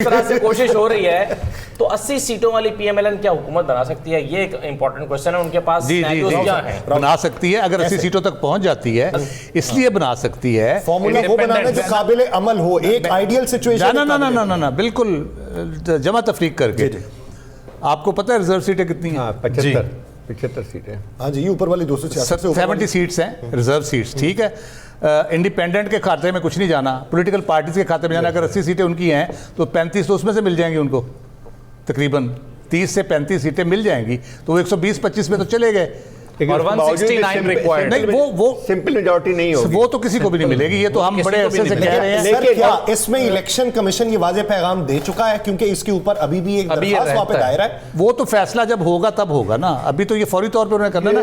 तरह से कोशिश हो रही है तो 80 सीटों वाली पीएमएलएन क्या हुकूमत बना सकती है? ये एक इंपॉर्टेंट क्वेश्चन है। उनके पास सिनेरियोज क्या हैं? बना सकती है अगर 80 सीटों तक पहुंच जाती है, इसलिए बना सकती है। फॉर्मूला वो बनाना जो काबिल अमल हो, एक आइडियल सिचुएशन। ना बिल्कुल जमा तफरीक करके। आपको पता है रिजर्व सीटें कितनी हैं? 75 सीटें। हाँ जी, ये ऊपर वाली 70 सीट्स हैं रिजर्व सीट्स, ठीक है। इंडिपेंडेंट के खाते में कुछ नहीं जाना, पॉलिटिकल पार्टीज के खाते में जाना। अगर 80 सीटें उनकी हैं तो 35 तो उसमें से मिल जाएंगी उनको, तकरीबन 30 से 35 सीटें मिल जाएंगी, तो वो 120-25 में तो चले गए। और 169 रिक्वायर्ड। नहीं, वो सिंपल मेजॉरिटी नहीं होगी, वो तो किसी को भी नहीं मिलेगी। ये तो हम बड़े अरसे से कह रहे हैं। लेकिन क्या इसमें इलेक्शन कमीशन ये वाज़ेह पैगाम दे चुका है? क्योंकि इसके ऊपर अभी भी एक दरख्वास्त वहाँ पे दायर है। वो तो फैसला जब होगा तब होगा ना, अभी तो ये फौरी तौर पे उन्होंने करना ना।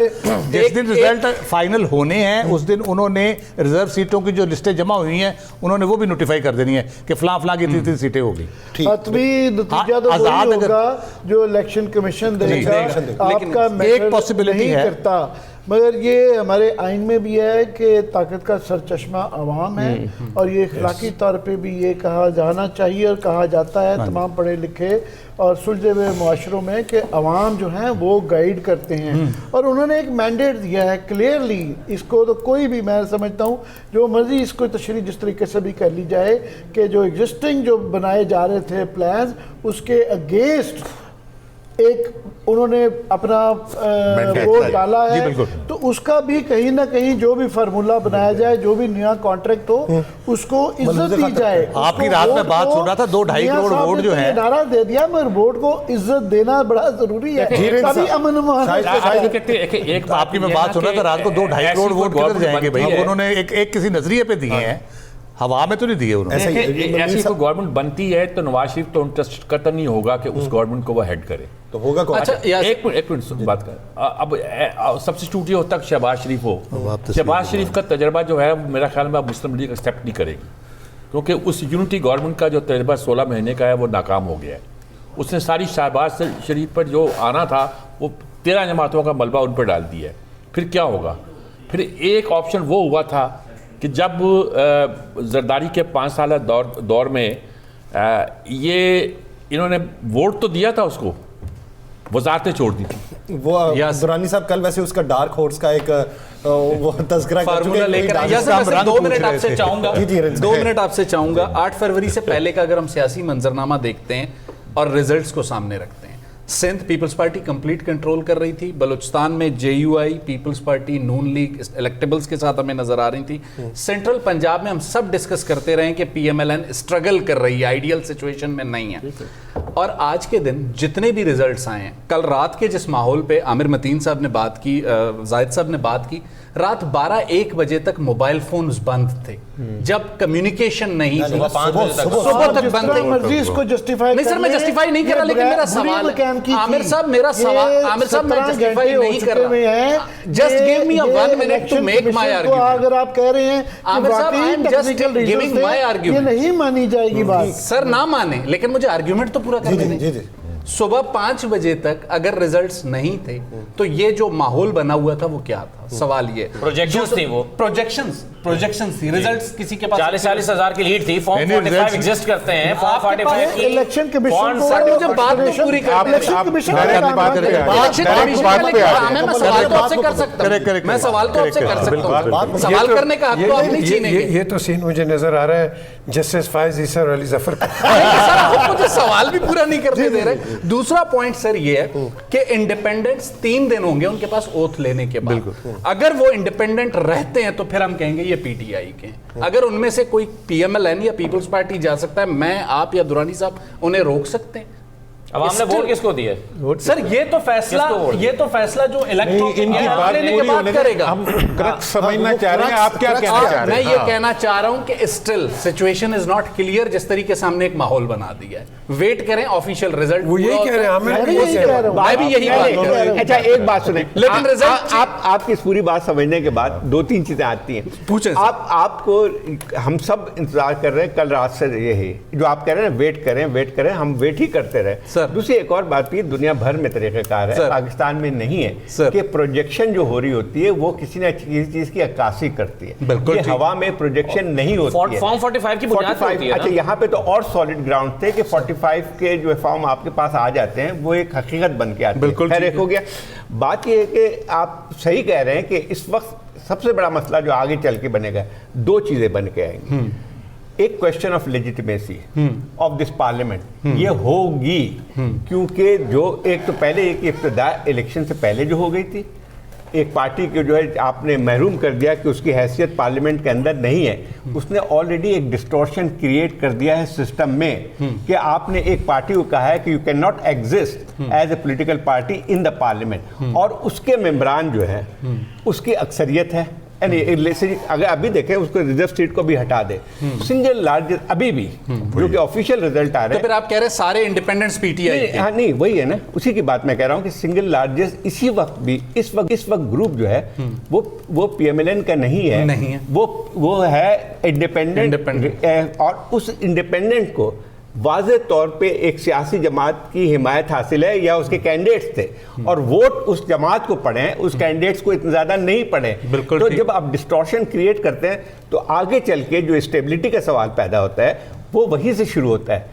जिस दिन रिजल्ट फाइनल होने हैं उस दिन उन्होंने रिजर्व सीटों की जो लिस्टें जमा हुई हैं उन्होंने वो भी नोटिफाई कर देनी है कि फलां फलां की 3 सीटें होगी। नतीजा तो वही होगा जो इलेक्शन कमीशन देगा। आपका एक पॉसिबिलिटी है करता, मगर ये हमारे आइन में भी है कि ताकत का सरचश्मा अवाम है, और ये इखलाकी तौर पे भी ये कहा जाना चाहिए और कहा जाता है तमाम पढ़े लिखे और सुलझे हुए मुआशरों में कि अवाम जो हैं वो गाइड करते हैं। और उन्होंने एक मैंडेट दिया है क्लियरली। इसको तो कोई भी, मैं समझता हूँ जो मर्जी इसको तशरीह जिस तरीके से भी कर ली जाए कि जो एग्जिस्टिंग जो बनाए जा रहे थे प्लान्स, उसके अगेंस्ट एक उन्होंने अपना वोट डाला है, तो उसका भी कहीं ना कहीं जो भी फार्मूला बनाया जाए, जो भी नया कॉन्ट्रैक्ट हो, उसको इज्जत दी जाए। आपकी रात में बात सुन रहा था, 2-2.5 करोड़ वोट जो है, नारा दे दिया, मगर वोट को इज्जत देना बड़ा जरूरी है। तभी अमन आपकी मैं बात सुन रहा था रात को 2-2.5 करोड़ वोट किधर जाएंगे भाई? उन्होंने एक किसी नजरिए पे दिए हैं, हवा में तो नहीं दिए उन्होंने। ऐसी कोई गवर्नमेंट बनती है तो नवाज शरीफ तो इंटरेस्ट करता नहीं होगा कि उस गवर्नमेंट को वो हेड करे, तो होगा कौन? अच्छा एक मिनट बात कर। अब सब्स्टिट्यूट ये होता है शहबाज शरीफ हो। शहबाज शरीफ का तजर्बा जो है मेरा ख्याल में अब मुस्लिम लीग एक्सेप्ट नहीं करेगी, क्योंकि उस यूनिटी गवर्नमेंट का जो तजर्बा 16 महीने का है वो नाकाम हो गया है। उसने सारी शहबाज शरीफ पर जो आना था वो 13 जमातों का मलबा उन पर डाल दिया है। फिर क्या होगा? फिर एक ऑप्शन वो हुआ था कि जब जरदारी के 5 साल दौर में ये इन्होंने वोट तो दिया था, उसको वजारतें छोड़ दी थी। वो दुरानी साहब कल वैसे उसका डार्क हॉर्स का एक वो तस्करा फार्मूला लेकर 2 मिनट आपसे चाहूंगा 2 मिनट आपसे चाहूंगा 8 फरवरी से पहले का अगर हम सियासी मंजरनामा देखते हैं और रिजल्ट्स को सामने रखते हैं, Sindh people's party complete control कर रही थी। बलूचिस्तान में JUI, people's party, Noon league electables के साथ हमें नजर आ रही थी। सेंट्रल पंजाब में हम सब डिस्कस करते रहे कि पीएमएलएन स्ट्रगल कर रही है, आइडियल सिचुएशन में नहीं है। और आज के दिन जितने भी रिजल्ट्स आए हैं, कल रात के जिस माहौल पे आमिर मतीन साहब ने बात की, जाहिद साहब ने बात की, रात 12-1 बजे तक मोबाइल फोन्स बंद थे, जब कम्युनिकेशन नहीं थी। सुबह तक बंद थे। मर्जी इसको जस्टिफाई नहीं सर, मैं जस्टिफाई नहीं कर रहा, लेकिन मेरा सवाल आमिर साहब, मेरा सवाल आमिर साहब, मैं जस्टिफाई नहीं कर रहा। Just give me 1 minute to make my argument. अगर आप कह रहे हैं आमिर साहब, I am just giving my ये आर्गुमेंट। नहीं मानी जाएगी बात। सर ना माने, लेकिन मुझे आर्गुमेंट तो पूरा करने दें। सुबह 5 बजे तक अगर रिजल्ट्स नहीं थे तो ये जो माहौल बना हुआ था वो क्या था? सवाल ये प्रोजेक्शंस थी, वो प्रोजेक्शंस थी, रिजल्ट्स किसी के पास 40-40 हज़ार की लीड थी। फॉर्म 45 एग्जिस्ट करते हैं, फॉर्म 45 की इलेक्शन कमीशन को मुझे बात तो पूरी कर, इलेक्शन कमीशन मैं सवाल तो आपसे कर सकता हूं, मैं सवाल तो आपसे कर सकता हूं, सवाल करने का हक तो आप नहीं छीनेंगे। ये तो सीन मुझे नजर आ रहा है जस्टिस फायज ईसा और अली जफर का। सर आप मुझे सवाल भी पूरा नहीं करने दे रहे। दूसरा पॉइंट सर ये है कि इंडिपेंडेंट्स 3 दिन होंगे उनके पास ओथ लेने के बाद। अगर वो इंडिपेंडेंट रहते हैं तो फिर हम कहेंगे ये पीटीआई के हैं। अगर उनमें से कोई पीएमएलएन या पीपल्स पार्टी जा सकता है, मैं, आप या दुरानी साहब उन्हें रोक सकते हैं? अवाम ने वोट किसको दिया? सर ये तो फैसला जो इलेक्ट्रोल लेने के बाद करेगा। हम करेक्ट समझना चाह रहे हैं, आप क्या कहना चाह रहे मैं हैं? ये कहना चाह रहा हूं कि still situation is not clear. जिस तरीके से हमने एक माहौल बना दिया है, वेट करें ऑफिशियल रिजल्ट। वो यही कह रहे हैं, मैं भी यही बात कर रहा हूं। अच्छा एक बात सुने, लेकिन रिजल्ट आपकी इस पूरी बात समझने के बाद 2-3 चीजें आती हैं। पूछें आपको हम सब इंतजार कर रहे हैं, कल रात से ये है जो आप कह रहे हैं वेट करें, हम वेट ही करते रहे। सर। दूसरी एक और बात भी दुनिया भर में तरीक़ाकार है, सर। पाकिस्तान में नहीं है सर। कि प्रोजेक्शन जो हो रही होती है वो किसी न किसी चीज की अक्कासी करती है। बिल्कुल ये ठीक। हवा में प्रोजेक्शन नहीं होती है। फॉर्म 45 की बुनियाद पे होती है ना। अच्छा, यहाँ पे तो और सॉलिड ग्राउंड थे कि 45 के जो फॉर्म आपके पास आ जाते हैं वो एक हकीकत बन के आती है। बिल्कुल खैर, ठीक एक हो गया। बात ये है कि आप सही कह रहे हैं कि इस वक्त सबसे बड़ा मसला जो आगे चल के बनेगा, दो चीजें बन के आएंगी। एक question of legitimacy of this parliament ये होगी, क्योंकि जो एक तो पहले एक इब्तिदा इलेक्शन से पहले जो हो गई थी, एक पार्टी को जो है आपने महरूम कर दिया कि उसकी हैसियत पार्लियामेंट के अंदर नहीं है, उसने ऑलरेडी एक डिस्टॉर्शन क्रिएट कर दिया है सिस्टम में कि आपने एक पार्टी को कहा है कि you can not exist as a political party in the parliament, और उसके मेंबरान जो है उसकी अक्सरियत है। अगर अभी देखें उसको रिजर्व सीट को भी हटा दे, सिंगल लार्जेस्ट अभी भी जो कि ऑफिशियल रिजल्ट आ रहे तो हैं, फिर आप कह रहे हैं सारे इंडिपेंडेंट्स पीटीआई नहीं, के। हाँ नहीं वही है ना, उसी की बात मैं कह रहा हूँ कि सिंगल लार्जेस्ट इसी वक्त भी इस वक्त ग्रुप जो है वो पीएमएलएन का नहीं है, वो है इंडिपेंडेंट, और उस इंडिपेंडेंट को वाज़े तौर पे एक सियासी जमात की हिमायत हासिल है या उसके कैंडिडेट्स थे, और वोट उस जमात को पड़े हैं, उस कैंडिडेट्स को इतना ज़्यादा नहीं पड़े। बिल्कुल तो ठीक। जब आप डिस्टॉर्शन क्रिएट करते हैं तो आगे चल के जो स्टेबिलिटी का सवाल पैदा होता है वो वहीं से शुरू होता है